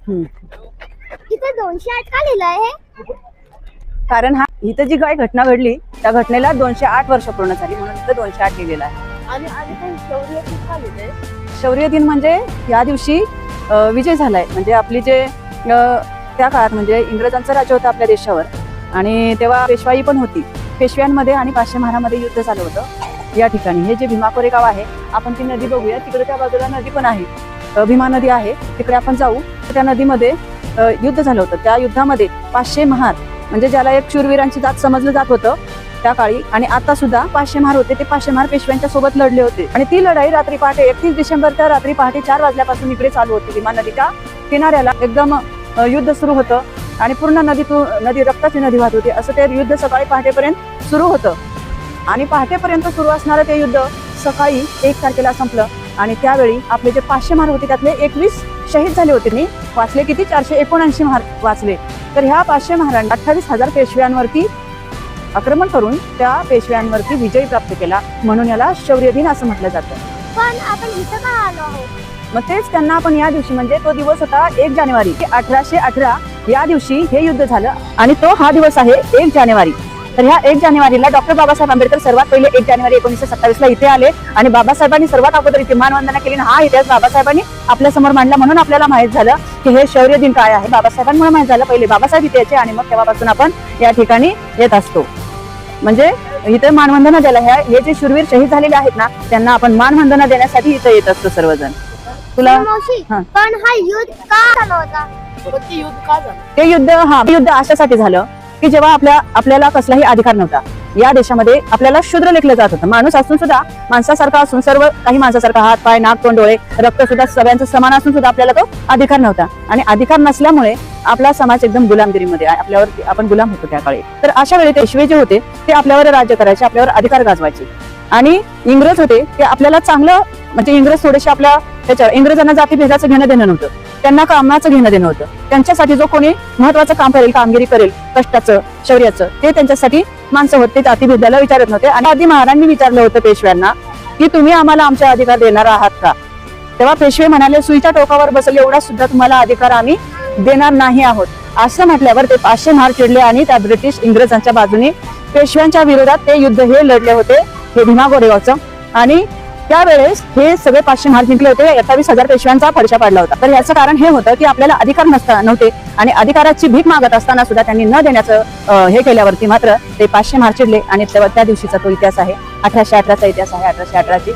इथे 208 का लिहिलं आहे? कारण इथं जी काय घटना घडली त्या घटनेला 208 वर्ष पूर्ण झाली म्हणून इथं 208 लिहिलेलं आहे. आणि शौर्य दिन का लिहिलंय? शौर्य दिन म्हणजे या दिवशी विजय झालाय. म्हणजे आपली जे त्या काळात म्हणजे इंग्रजांचं राज्य होतं आपल्या देशावर आणि तेव्हा पेशवाई पण होती. पेशव्यांमध्ये आणि पाचशे महारामध्ये युद्ध झालं होतं या ठिकाणी. हे जे भीमा कोरेगाव आहे, आपण ती नदी बघूया. तिकडे त्या बाजूला नदी पण आहे, भीमा नदी आहे. तिकडे आपण जाऊ. त्या नदीमध्ये युद्ध झालं होतं. त्या युद्धामध्ये 500 महार म्हणजे ज्याला एक शूरवीरांची जात समजलं जात होतं त्या काळी आणि आता सुद्धा 500 महार होते. ते 500 महार पेशव्यांच्या सोबत लढले होते आणि ती लढाई रात्री पहाटे 31 डिसेंबरच्या रात्री पहाटे 4 वाजल्यापासून इकडे चालू होती. भीमा नदीच्या किनाऱ्याला एकदम युद्ध सुरू होतं आणि पूर्ण नदी रक्ताची नदी वाहत होती. असं ते युद्ध सकाळी पहाटेपर्यंत सुरू होतं आणि पहाटेपर्यंत सुरू असणारं ते युद्ध सकाळी 1 तारखेला संपलं. आणि त्यावेळी आपले जे 500 महार होते त्यातले 21 शहीद झाले होते. मी वाचले किती 479 महार वाचले. तर ह्या 500 महारांनी 28,000 पेशव्यांवरती आक्रमण करून त्या पेशव्यांवरती विजय प्राप्त केला म्हणून याला शौर्य दिन असं म्हटलं जातं. पण आपण इथं का आलो आहोत? मग तेच त्यांना आपण या दिवशी म्हणजे तो दिवस होता 1 जानेवारी 1818 या दिवशी हे युद्ध झालं आणि तो हा दिवस आहे 1 जानेवारी. तर ह्या 1 जानेवारीला डॉक्टर बाबासाहेब आंबेडकर सर्वात पहिले 1 जानेवारी 1927 ला इथे आले आणि बाबासाहेबांनी सर्वात अगोदर इथे मानवंदना केली. हा इतिहास बाबासाहेबांनी आपल्या समोर मांडला म्हणून आपल्याला माहित झालं की हे शौर्य दिन काय आहे. बाबासाहेबांमुळे माहित झालं. पहिले बाबासाहेब इथे यायचे आणि मग तेव्हापासून आपण या ठिकाणी येत असतो. म्हणजे इथे मानवंदना द्यायला हे जे शूरवीर शहीद झालेले आहेत ना त्यांना आपण मानवंदना देण्यासाठी इथे येत असतो सर्वजण. तुला पण हा युद्ध का झाला होता? ते युद्ध अशासाठी झालं की जेव्हा आपल्याला कसलाही अधिकार नव्हता. या देशामध्ये आपल्याला शूद्र लेखलं जात होतं. माणूस असून सुद्धा माणसासारखा असून सर्व काही माणसासारखा हात पाय नाक तोंड डोळे रक्त सुद्धा सगळ्यांचं समान असून सुद्धा आपल्याला तो अधिकार नव्हता आणि अधिकार नसल्यामुळे आपला समाज एकदम गुलामगिरीमध्ये आपल्यावर आपण गुलाम होतो त्या काळी. तर अशा वेळी पेशवे जे होते ते आपल्यावर राज्य करायचे, आपल्यावर अधिकार गाजवायचे आणि इंग्रज होते ते आपल्याला चांगलं म्हणजे इंग्रज थोडेसे आपल्या त्याच्या इंग्रजांना जातीभेदाचं घेणं देणं नव्हतं. त्यांना कामाचं घेणं देणं होतं. त्यांच्यासाठी जो कोणी महत्वाचं काम करेल कामगिरी करेल कष्टाचं शौर्याचं ते त्यांच्यासाठी माणसं होते. जातीभेदाला विचारत नव्हते. आणि आधी महाराजांनी विचारलं होतं पेशव्यांना की तुम्ही आम्हाला आमचा अधिकार देणार आहात का. तेव्हा पेशवे म्हणाले सुईच्या टोकावर बसले एवढा सुद्धा तुम्हाला अधिकार आम्ही देणार नाही आहोत. असं म्हटल्यावर ते 500 महार चिडले आणि त्या ब्रिटिश इंग्रजांच्या बाजूने पेशव्यांच्या विरोधात ते युद्ध हे लढले होते हे भीमा कोरेगावचं. आणि त्यावेळेस हे सगळे 500 महार जिंकले होते. 28,000 पेशव्यांचा फडशा पाडला होता. तर याचं कारण हे होतं की आपल्याला अधिकार नव्हते आणि अधिकाराची भीक मागत असताना सुद्धा त्यांनी न देण्याचं हे केल्यावरती मात्र ते 500 महार चिडले आणि त्या दिवशीचा तो इतिहास आहे 1818चा इतिहास आहे 1818ची.